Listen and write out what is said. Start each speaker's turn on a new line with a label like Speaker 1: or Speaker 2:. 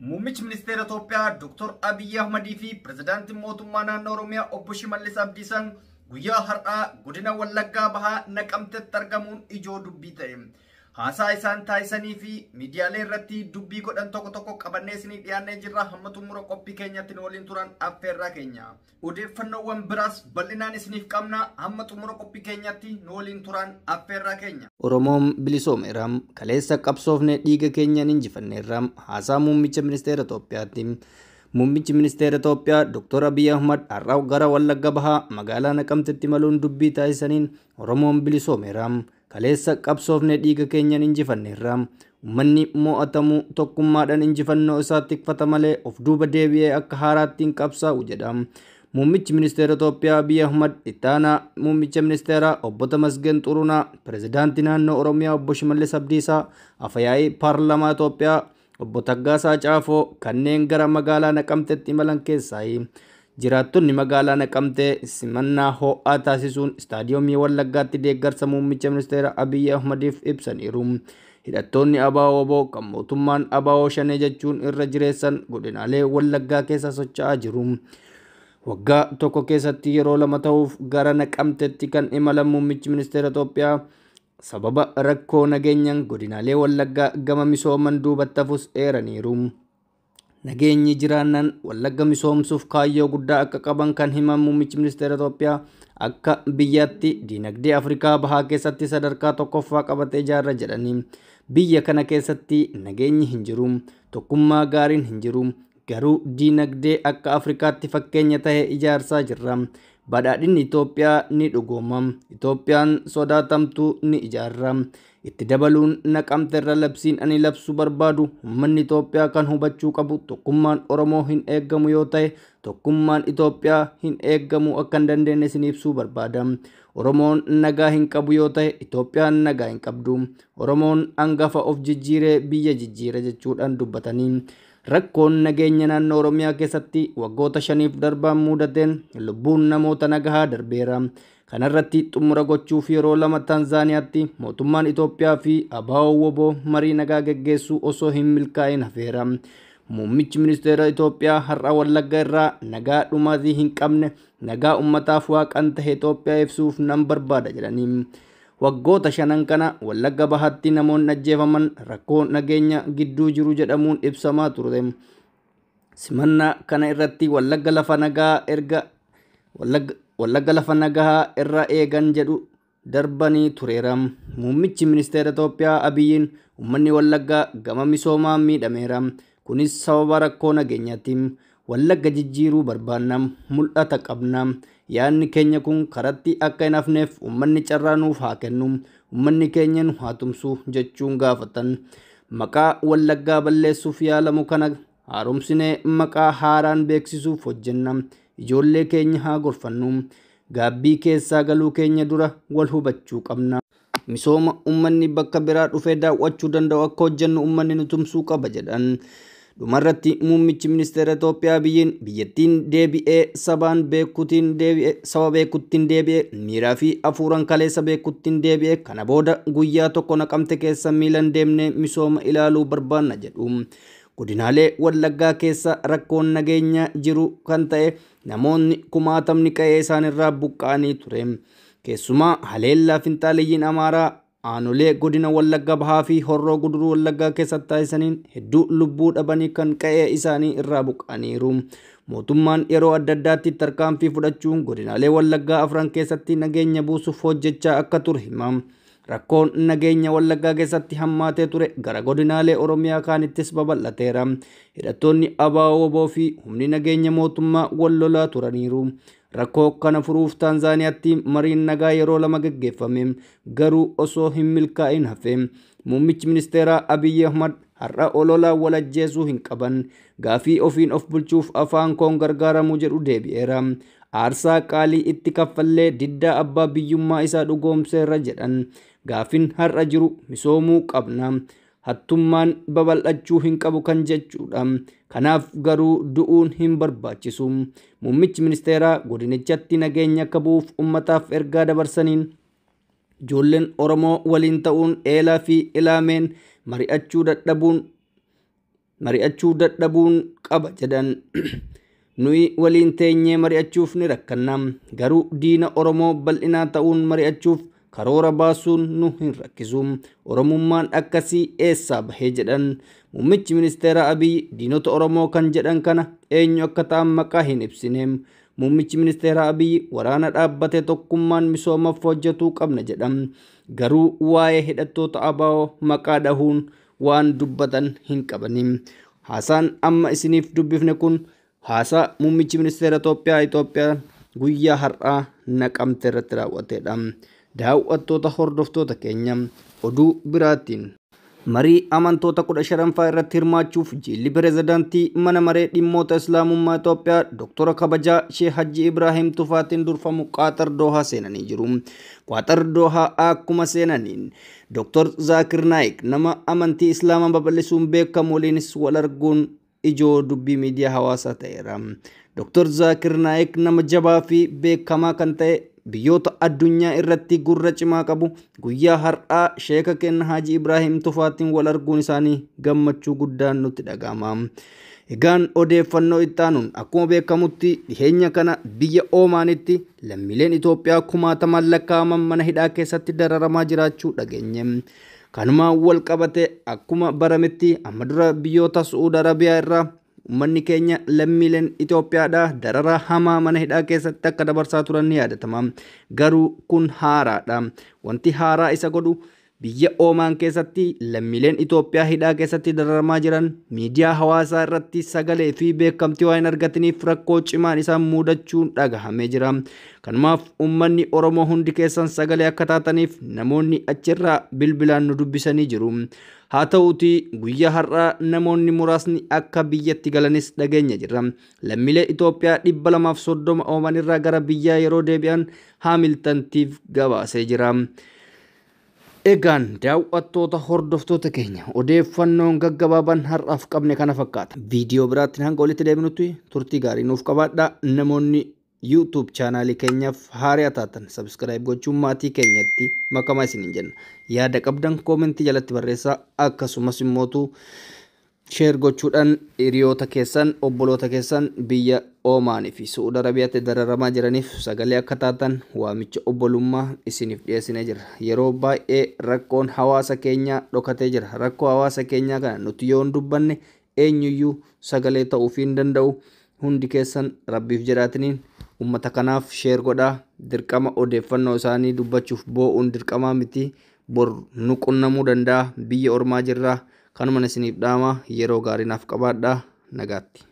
Speaker 1: Muummichi Ministeera Itoophiyaa Dr. Abiy Ahmedii fi Pirezidaantiin Mootummaa Naannoo Oromiyaa Obbo Shimallis Abdiisaan guyyaa har'aa godina Wallaggaa Bahaa Naqamteetti argamuun ijoo dubbii ta'e. Haasaa isaan taasisanii fi miidiyaalee irratti dubbii godhan tokko tokko qabannee isinii dhiyaannee jirra. Hamma xumura qophii keenyatti nu waliin turan affeerraa keenya. Odeeffannoowwan biraas bal'inaan isiniif qabna. Hamma xumura qophii keenyatti nu waliin turan affeerraa keenya.
Speaker 2: Oromoon bilisoomeeraam kaleessa qabsoofne dhiiga keenyaan injifanneerraam haasaa muummicha ministeera Itoophiyaatti. Muummichi ministeera Itoophiyaa Dr. Abiy Ahmed har'a gara Wallagga Bahaa magaalaa Naqamteetti imaluun dubbii taasisaniin Oromoon bilisoomeeraam kaleessa qabsoofne dhiiga keenyaan injifanneerraam ummanni mo'atamuu tokkummaadhaan injifannoo isaa tikfata malee of duuba deebi'ee akka haaraatti hin qabsaa'u jedha. Muummichi ministeera Itoophiyaa Abiy Ahmed ittaanaa muummicha ministeeraa obbo Tamasgen Xurunaa pirezidaantii naannoo Oromiyaa obbo Shimallis Abdiisaa afyaa'ii paarlaamaa Itoophiyaa obbo Taggaasaa Caafoo kanneen gara magaalaa Naqamteetti imalan keessaa jiraattonni magaalaa Naqamtee simannaa ho'aa taasisuun istaadiyoomii Wallaggaatti deeggarsa muummicha ministeera Abiy Ahmediif ibsaniiru. Hidhattoonni ABO kan mootummaan ABO shanee jechuun irra jireessan godinaalee Wallaggaa keessa socho'aa jiru. Waggaa tokko keessatti yeroo lama ta'uuf gara Naqamteetti kan imalan muummichi ministeera Itoophiyaa sababa rakkoo nageenyaan godinaalee Wallaggaa gama misooman duubatti hafus eeraniiru. Nageenyi jiraannan Wallagga misoomsuuf kaayyoo guddaa akka qaban kan himan muummichi ministeera Itoophiyaa akka biyyaatti diinagdee Afrikaa Bahaa keessatti sadarkaa tokkoffaa qabatee ijaarra jedhanii biyya kana keessatti nageenyi hin jiru, tokkummaa gaariin hin jiru, garuu diinagdee akka Afrikaatti fakkeenya ta'e ijaarsaa jirra. Badhaadhinni Itoophiyaa ni dhugooma. Itoophiyaan sodaatamtuu ni ijaarra. Itti dabaluun Naqamteerra labsiin ani labsuu barbaadu uummanni Itoophiyaa kan hubachuu qabu tokkummaan Oromoo hin eeggamu yoo ta'e tokkummaan Itoophiyaa hin eeggamu akka hin dandeenye isin ibsuu barbaada. Oromoon nagaa hin qabu yoo ta'e Itoophiyaan nagaa hin qabdu. Oromoon hangafa of jijjiiree biyya jijjiira jechuudhaan dubbatanii. Rakkoon nageenya naannoo Oromiyaa keessatti waggoota 5 darbaan mudateen lubbuun namoota nagahaa darbeera. Kanarratti xumura gochuuf yeroo lama Tanzaaniyaatti mootummaan Itoophiyaa fi ABO marii nagaa geggeessuu osoo hin milkaa'in hafeera. Muummichi ministeera Itoophiyaa har'a Wallagga irraa nagaa dhumaatii hin qabne nagaa ummataaf waaqan ta'e Itoophiyaa ibsuuf nan barbaada jedhanii. Waggoota 5 kana Wallagga Bahaatti namoonni ajjeefaman rakkoo nageenya gidduu jiru jedhamuun ibsamaa ture. Simannaa kana irratti Wallagga lafa nagaa irra eegan jedhu darbanii tureera. Muummichi ministeera Itoophiyaa Abiyyiin uummanni Wallaggaa gama misoomaa miidhameera. Kunis sababa rakkoo nageenyaati. Wallagga jijjiiruu barbaanna, mul'ata qabna. Yaadni keenya kun karatti akka hin hafneef uummanni carraa nuuf haa kennu, uummanni keenya nu haa tumsu jechuun gaafatan. Maqaa Wallaggaa balleessuuf yaalamu kana haaromsinee maqaa haaraan beeksisuuf hojjenna. Ijoollee keenya haa gorfannu. Gaabbii keessaa galuu keenya dura wal hubachuu qabna. Misooma uummanni bakka biraa dhufee daawwachuu danda'u akka hojjennu uummanni nu tumsuu qaba jedhan. Dhumarratti muummichi ministeera Itoophiyaa Abiyyiin biyyattiin deebi'ee saba beekuttiin deebi'ee miiraa fi hafuuraan kaleessa beekuttiin deebi'ee kana booda guyyaa tokko Naqamte keessa miilan deemnee misooma ilaaluu barbaanna jedhu. Godinaalee Wallaggaa keessa rakkoon nageenya jiru kan ta'e namoonni kumaatamni qe'ee isaanirraa buqqa'anii ture. Keessumaa haleellaa finxaaliyyiin Amaaraa aanolee godina Wallagga Bahaa fi Horroo Guduruu Wallaggaa keessatti taasisaniin hedduu lubbuu dhabanii kan qe'ee isaanii irraa buqqa'aniiru. Mootummaan yeroo adda addaatti tarkaanfii fudhachuun godinaalee Wallaggaa 4 keessatti nageenya buusuuf hojjechaa akka ture hima. Rakkoon nageenya Wallaggaa keessatti hammaatee ture gara godinaalee Oromiyaa kaanittis babal'ateera. Hidhattoonni ABO fi humni nageenya mootummaa wal lolaa turaniiru. Rakkoo kana furuuf Tanzaaniyaatti mariin nagaa yeroo lama geggeeffame garuu osoo hin milkaa'in hafe. Muummichi ministeeraa Abiy Ahmed har'a ololaa wal ajjeesuu hin qaban. Gaafii ofiin of bulchuuf afaan koon gargaaramuu jedhu deebi'eera. Aarsaa qaalii itti kaffallee diddaa abbaa biyyummaa isaa dhugoomseerra jedhan. Gaafin har'a jiru misoomuu qabna. Hattummaan babal'achuu hin qabu kan jechuudha. Kanaaf garuu du'uun hin barbaachisu. Muummichi ministeeraa godinichatti nageenya akka bu'uuf ummataaf ergaa dabarsaniin ijoolleen Oromoo waliin ta'uun eelaa fi ilaameen mari'achuu dadhabuun mari'achuu dadhabuun qaba jedhan. Nuyi waliin teenyee mari'achuuf ni rakkanna, garuu diina Oromoo bal'inaa ta'uun mari'achuuf karoora baasuun nu hin rakkisu. Oromummaan akkasii eessaa bahee jedhan. Muummichi ministeera Abiy diinota Oromoo kan jedhan kana eenyu akka ta'an maqaa hin ibsine. Muummichi ministeera Abiy waraana dhaabbate tokkummaan misoomaaf hojjetuu qabna jedhan. Garuu waa'ee hidhattoota ABO maqaa dhahuun waan dubbatan hin qabani. Haasaan amma isiniif dubbifne kun haasaa muummichi ministeera Itoophiyaa guyyaa har'aa Naqamtee irratti raawwatedha. Daawwattoota hordoftoota keenya oduu biraatiin marii amantoota 15ffaa irratti hirmaachuuf jilli pirezidaantii mana maree dhimmoota islaamummaa Itoophiyaa Dr. Kabajaa Sheekh Hajji Ibrahim Tufaatiin durfamu Qaaxar Doohaa seenanii jiru. Qaaxar Doohaa akkuma seenaniin Dr. Zaakir Naayik nama amantii islaamaa babal'isuun beekamu waliinis wal arguun ijoo dubbii miidiyaa hawaasaa ta'eera. Dr. Zaakir Naayik nama jabaa fi beekamaa kan ta'e biyyoota addunyaa irratti gurra cimaa qabu guyyaa har'aa sheeka kenna Haji Ibrahim Tufaatiin wal arguun isaanii gammachuu guddaan nutti dhaga'ama. Egaan odeeffannoo itti aanuun akkuma beekamutti dhiheenya kana biyya Oomaanitti lammiileen Itoophiyaa kumaatamaan lakkaa'aman mana hidhaa keessatti dararamaa jiraachuu dhageenye. Kanumaan wal qabate akkuma barametti amma dura biyyoota Su'uud Arabiyaa irraa uummanni keenya lammiileen Itoophiyaadhaa dararaa hamaa mana hidhaa keessatti akka dabarsaa turan ni yaadatama. Garuu kun haaraadha. Wanti haaraa isa godhu biyya Oomaan keessatti lammiileen Itoophiyaa hidhaa keessatti dararamaa jiran miidiyaa hawaasaa irratti sagalee fi beekamtii waan argataniif rakkoo cimaan isaan muudachuun dhagahamee jira. Kanumaaf uummanni Oromoo hundi keessan sagalee akka taataniif namoonni achirraa bilbilaan nu dubbisanii jiru. Haa ta'uutii guyyaa har'aa namoonni muraasni akka biyyatti galanis dhageenya jirra. Lammiilee Itoophiyaa 230 Oomaan irraa gara biyyaa yeroo deebi'an Haamiltantiif gabaasee jira. Egaan daawwattoota hordoftoota keenya odeeffannoon gaggabaaban har'aaf qabne kana fakkaata. Viidiyoo biraatti hanga walitti deebinutti turtii gaarii nuuf qabaadhaa. Namoonni YouTube chaanaalii keenyaaf haaraa taatan subscribe gochuun maatii keenyatti makamaa isiniin jenna. Yaada qabdan koomentii jalatti barreessaa, akkasumas immoo share gochuudhaan hiriyoota keessan obboloota keessan biyya Oomaanii fi Su'uud Arabiyaatti dararamaa jiraniif sagalee akka taatan waamicha obbolummaa isiniif dhiyeessinee jira. Yeroo baay'ee rakkoon hawaasa keenyaa dhokatee jira. Rakkoo hawaasa keenyaa kana nuti yoo hin dubbanne eenyuyyuu sagalee ta'uuf hin danda'u. Hundi keessan rabbiif jedhaatiniin ummata kanaaf share godhaa. Dirqama odeeffannoo isaanii dubbachuuf boo'uun dirqamaa miti. Bor nu qunnamuu danda'a. Biyya ormaa jirraa. Kanumaan isiniif dhaama. Yeroo gaarii naaf qabaadhaa. Nagaatti.